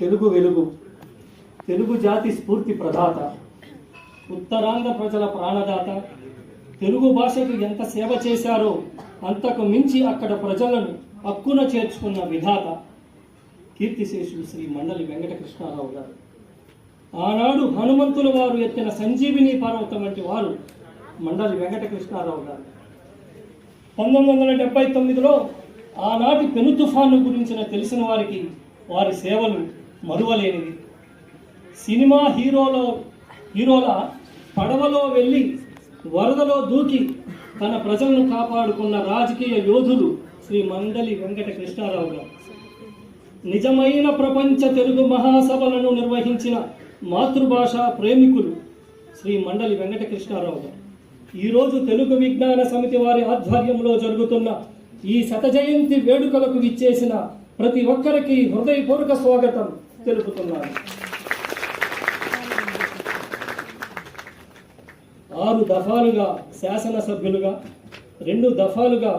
తెలుగు వెలుగు, తెలుగు జాతి స్ఫూర్తి ప్రదాత, ఉత్తరాంధ్ర ప్రజల ప్రాణదాత, తెలుగు భాషకు ఎంత సేవ చేశారో అంతకు మించి అక్కడ ప్రజలను హక్కున చేర్చుకున్న విధాత కీర్తిశేషులు శ్రీ మండలి వెంకటకృష్ణారావు గారు. ఆనాడు హనుమంతుల వారు ఎత్తిన సంజీవిని పర్వతం వంటి వారు మండలి వెంకటకృష్ణారావు గారు. 1979లో ఆనాటి పెను తుఫాను గురించిన తెలిసిన వారికి వారి సేవలు మరువలేనివి. సినిమా హీరోల పడవలో వెళ్ళి వరదలో దూకి తన ప్రజలను కాపాడుకున్న రాజకీయ యోధులు శ్రీ మండలి వెంకటకృష్ణారావు గారు. నిజమైన ప్రపంచ తెలుగు మహాసభలను నిర్వహించిన మాతృభాష ప్రేమికులు శ్రీ మండలి వెంకటకృష్ణారావు గారు. ఈరోజు తెలుగు విజ్ఞాన సమితి వారి ఆధ్వర్యంలో జరుగుతున్న ఈ శతజయంతి వేడుకలకు విచ్చేసిన ప్రతి ఒక్కరికి హృదయపూర్వక స్వాగతం తెలుపుతున్నాను. 6 దఫాలుగా శాసనసభ్యులుగా, 2 దఫాలుగా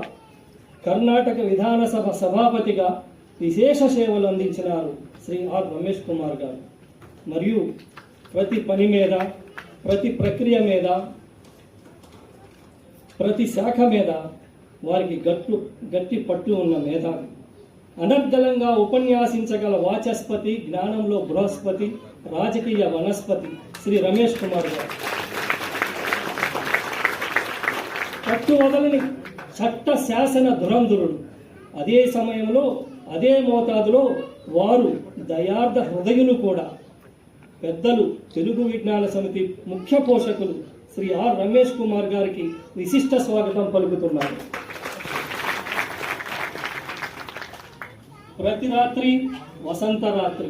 కర్ణాటక విధానసభ సభాపతిగా విశేష సేవలు అందించినారు శ్రీ ఆర్ రమేష్ కుమార్ గారు. మరియు ప్రతి పని మీద, ప్రతి ప్రక్రియ మీద, ప్రతి శాఖ మీద వారికి గట్టి పట్టు ఉన్న మేధావి. అనర్గళంగా ఉపన్యాసించగల వాచస్పతి, జ్ఞానంలో బృహస్పతి, రాజకీయ వనస్పతి శ్రీ రమేష్ కుమార్ గారు. పట్టు వదలని చట్ట శాసన ధురంధురుడు. అదే సమయంలో, అదే మోతాదులో వారు దయార్థ హృదయులు కూడా. పెద్దలు తెలుగు విజ్ఞాన సమితి ముఖ్య పోషకులు శ్రీ ఆర్ రమేష్ కుమార్ గారికి విశిష్ట స్వాగతం పలుకుతున్నారు. ప్రతి రాత్రి వసంత రాత్రి.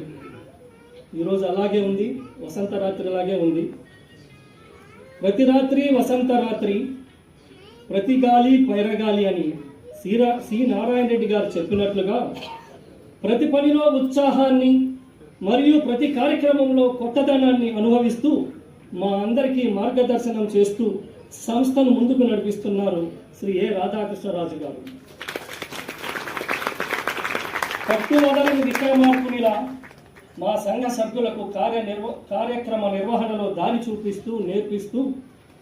ఈరోజు అలాగే ఉంది, వసంత రాత్రి అలాగే ఉంది. ప్రతి రాత్రి వసంత రాత్రి, ప్రతి గాలి పైరగాలి అని సి నారాయణ రెడ్డి గారు చెప్పినట్లుగా ప్రతి పనిలో ఉత్సాహాన్ని మరియు ప్రతి కార్యక్రమంలో కొత్తదనాన్ని అనుభవిస్తూ మా అందరికీ మార్గదర్శనం చేస్తూ సంస్థను ముందుకు నడిపిస్తున్నారు శ్రీ ఏ రాధాకృష్ణరాజు గారు. పట్టు వదలని విక్రమార్కునిలా మా సంఘ సభ్యులకు కార్యక్రమ నిర్వహణలో దారి చూపిస్తూ నేర్పిస్తూ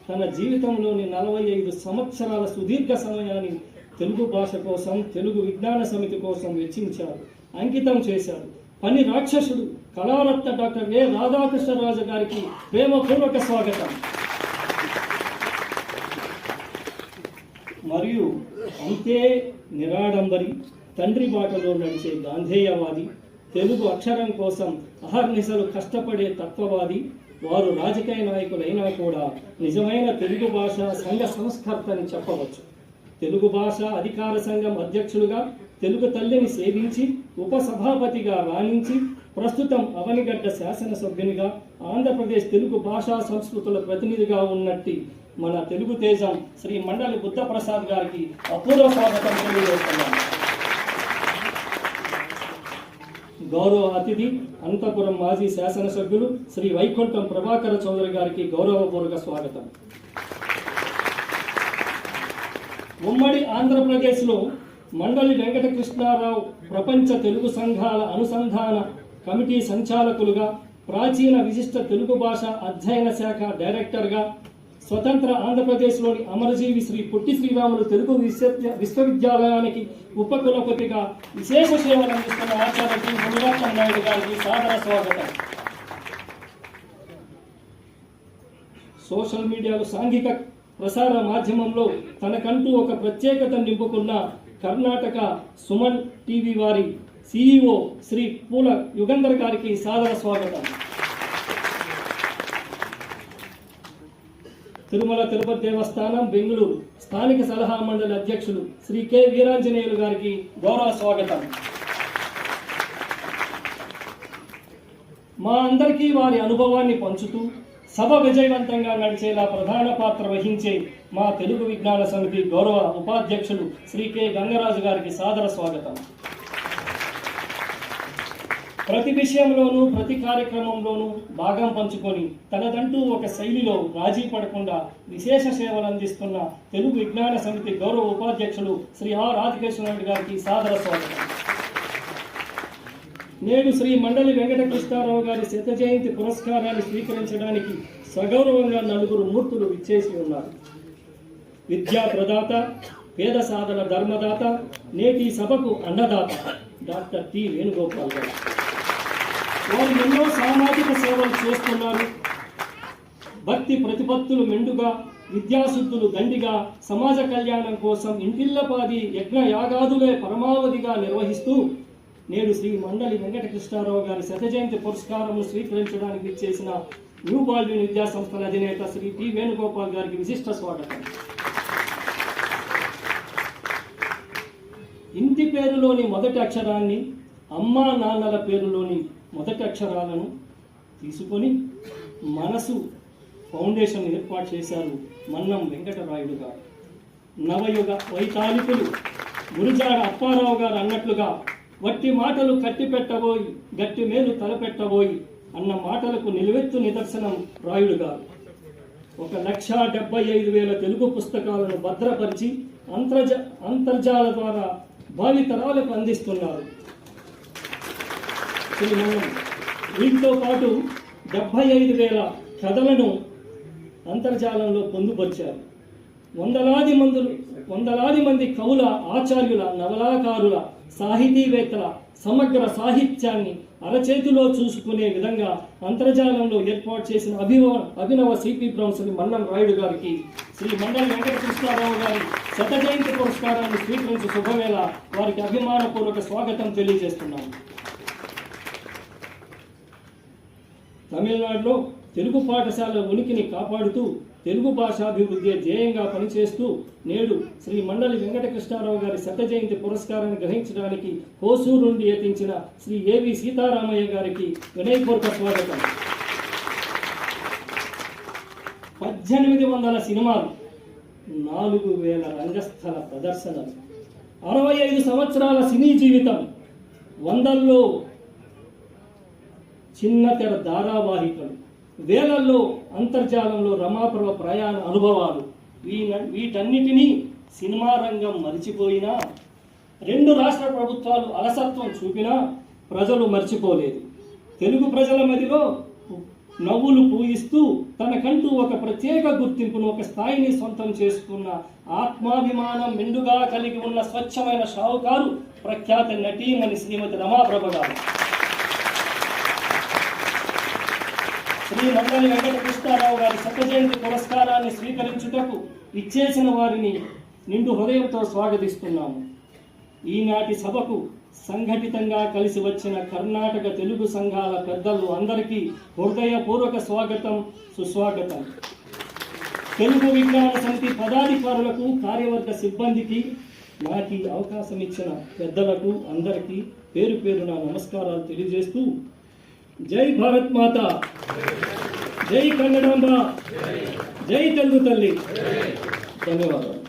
తన జీవితంలోని 45 సంవత్సరాల సుదీర్ఘ సమయాన్ని తెలుగు భాష కోసం, తెలుగు విజ్ఞాన సమితి కోసం వెచ్చించారు, అంకితం చేశారు. పని రాక్షసుడు కళారత్న డాక్టర్ ఏ రాధాకృష్ణరాజు గారికి ప్రేమపూర్వక స్వాగతం. మరియు అంతే నిరాడంబరి, తండ్రి బాటలో నడిచే గాంధేయవాది, తెలుగు అక్షరం కోసం అహర్నిశలు కష్టపడే తత్వవాది. వారు రాజకీయ నాయకులైనా కూడా నిజమైన తెలుగు భాష సంఘ సంస్కర్త అని చెప్పవచ్చు. తెలుగు భాష అధికార సంఘం అధ్యక్షులుగా తెలుగు తల్లిని సేవించి ఉపసభాపతిగా రాణించి ప్రస్తుతం అవనిగడ్డ శాసనసభ్యునిగా ఆంధ్రప్రదేశ్ తెలుగు భాషా సంస్కృతుల ప్రతినిధిగా ఉన్నట్టి మన తెలుగు తేజం శ్రీ మండలి బుద్ధప్రసాద్ గారికి అపూర్వ స్వాగతం తెలియజేస్తున్నాను. గౌరవ అతిథి అనంతపురం మాజీ శాసనసభ్యులు శ్రీ వైకుంఠం ప్రభాకర చౌదరి గారికి గౌరవపూర్వక స్వాగతం. ఉమ్మడి ఆంధ్రప్రదేశ్లో మండలి వెంకటకృష్ణారావు ప్రపంచ తెలుగు సంఘాల అనుసంధాన కమిటీ సంచాలకులుగా, ప్రాచీన విశిష్ట తెలుగు భాష అధ్యయన శాఖ డైరెక్టర్గా, స్వతంత్ర ఆంధ్రప్రదేశ్లోని అమరజీవి శ్రీ పొట్టి శ్రీరాములు తెలుగు విశ్వవిద్యాలయానికి ఉపకులపతిగా విశేష సేవలు అందిస్తున్న ఆచార్య శ్రీ మునిరత్నం నాయుడు గారికి సాదర స్వాగతం. సోషల్ మీడియాలో సాంఘిక ప్రసార మాధ్యమంలో తనకంటూ ఒక ప్రత్యేకత నింపుకున్న కర్ణాటక సుమన్ టీవీ వారి CEO శ్రీ పూల యుగంధర్ గారికి సాదర స్వాగతం. తిరుమల తిరుపతి దేవస్థానం బెంగళూరు స్థానిక సలహా మండలి అధ్యక్షులు శ్రీ కె వీరాంజనేయులు గారికి గౌరవ స్వాగతం. మా అందరికీ వారి అనుభవాన్ని పంచుతూ సభ విజయవంతంగా నడిచేలా ప్రధాన పాత్ర వహించే మా తెలుగు విజ్ఞాన సమితి గౌరవ ఉపాధ్యక్షులు శ్రీ కె గంగరాజు గారికి సాదర స్వాగతం. ప్రతి విషయంలోనూ, ప్రతి కార్యక్రమంలోనూ భాగం పంచుకొని తనదంటూ ఒక శైలిలో రాజీ పడకుండా విశేష సేవలు అందిస్తున్న తెలుగు విజ్ఞాన సమితి గౌరవ ఉపాధ్యక్షులు శ్రీ ఆర్ రాధాకృష్ణ రెడ్డి గారికి సాదర స్వాగతం. నేడు శ్రీ మండలి వెంకటకృష్ణారావు గారి శత జయంతి పురస్కారాన్ని స్వీకరించడానికి సగౌరవంగా 4 మూర్తులు విచ్చేసి ఉన్నారు. విద్యా ప్రదాత, పేద సాధన ధర్మదాత, నేటి సభకు అన్నదాత డాక్టర్ టి వేణుగోపాల్ గారు. వారు ఎన్నో సామాజిక సేవలు చేస్తున్నారు. భక్తి ప్రతిపత్తులు మెండుగా, విద్యాశుద్ధులు దండిగా, సమాజ కళ్యాణం కోసం ఇంటిల్లపాది యజ్ఞ యాగాదులే పరమావధిగా నిర్వహిస్తూ నేడు శ్రీ మండలి వెంకటకృష్ణారావు గారి శత జయంతి పురస్కారం స్వీకరించడానికి ఇచ్చేసిన న్యూ బాల్విన్ విద్యా సంస్థల అధినేత శ్రీ టి వేణుగోపాల్ గారికి విశిష్ట స్వాగతం. ఇంటి పేరులోని మొదటి అక్షరాన్ని, అమ్మా నాన్నల పేరులోని మొదటి అక్షరాలను తీసుకొని మనసు ఫౌండేషన్ ఏర్పాటు చేశారు మన్నం వెంకటరాయుడు గారు. నవయుగ వైతాళికులు గురుజాడ అప్పారావు గారు అన్నట్లుగా వట్టి మాటలు కట్టి పెట్టబోయి గట్టి మేలు తలపెట్టబోయి అన్న మాటలకు నిలువెత్తు నిదర్శనం రాయుడు గారు. 1,75,000 తెలుగు పుస్తకాలను భద్రపరిచి అంతర్జాల ద్వారా భావితరాలకు అందిస్తున్నారు. వీటితో పాటు 75,000 కథలను అంతర్జాలంలో పొందుపరిచారు. వందలాది మంది కవుల, ఆచార్యుల, నవలాకారుల, సాహితీవేత్తల సమగ్ర సాహిత్యాన్ని అరచేతిలో చూసుకునే విధంగా అంతర్జాలంలో ఏర్పాటు చేసిన అభినవ సిపి బ్రౌన్స్ని మన్నం రాయుడు గారికి శ్రీ మండలి వెంకటకృష్ణారావు గారి శత జయంతి పురస్కారాన్ని స్వీకరించే శుభవేళ వారికి అభిమానపూర్వక స్వాగతం తెలియజేస్తున్నాము. తమిళనాడులో తెలుగు పాఠశాల ఉనికిని కాపాడుతూ తెలుగు భాషాభివృద్ధి ధ్యేయంగా పనిచేస్తూ నేడు శ్రీ మండలి వెంకటకృష్ణారావు గారి శత జయంతి పురస్కారాన్ని గ్రహించడానికి హోసూరు నుండి యత్నించిన శ్రీ ఏవి సీతారామయ్య గారికి వినయపూర్వక స్వాగతం. 1800 సినిమాలు, 4,000 రంగస్థల ప్రదర్శనలు, 65 సంవత్సరాల సినీ జీవితం, 100లో చిన్న తెర ధారావాహికలు, వేలల్లో అంతర్జాలంలో రమాప్రభ ప్రయాణ అనుభవాలు, వీటన్నిటినీ సినిమా రంగం మరిచిపోయినా, 2 రాష్ట్ర ప్రభుత్వాలు అలసత్వం చూపినా ప్రజలు మర్చిపోలేదు. తెలుగు ప్రజల మధ్యలో నవ్వులు పూయిస్తూ తనకంటూ ఒక ప్రత్యేక గుర్తింపును, ఒక స్థాయిని సొంతం చేసుకున్న ఆత్మాభిమానం మెండుగా కలిగి ఉన్న స్వచ్ఛమైన షావుకారు ప్రఖ్యాత నటీమణి శ్రీమతి రమాప్రభ గారు. శ్రీ మండలి వెంకటకృష్ణారావు గారి శత జయంతి పురస్కారాన్ని స్వీకరించుటకు ఇచ్చేసిన వారిని నిండు హృదయంతో స్వాగతిస్తున్నాము. ఈనాటి సభకు సంఘటితంగా కలిసి వచ్చిన కర్ణాటక తెలుగు సంఘాల పెద్దలు అందరికీ హృదయపూర్వక స్వాగతం, సుస్వాగతం. తెలుగు విజ్ఞాన సమితి పదాధికారులకు, కార్యవర్గ సిబ్బందికి, నాకు అవకాశం ఇచ్చిన పెద్దలకు అందరికీ పేరు పేరున నమస్కారాలు తెలియజేస్తూ జై భారత్ మాత, జై కన్నడాంబ, జై తెలుగు తల్లి. ధన్యవాదాలు.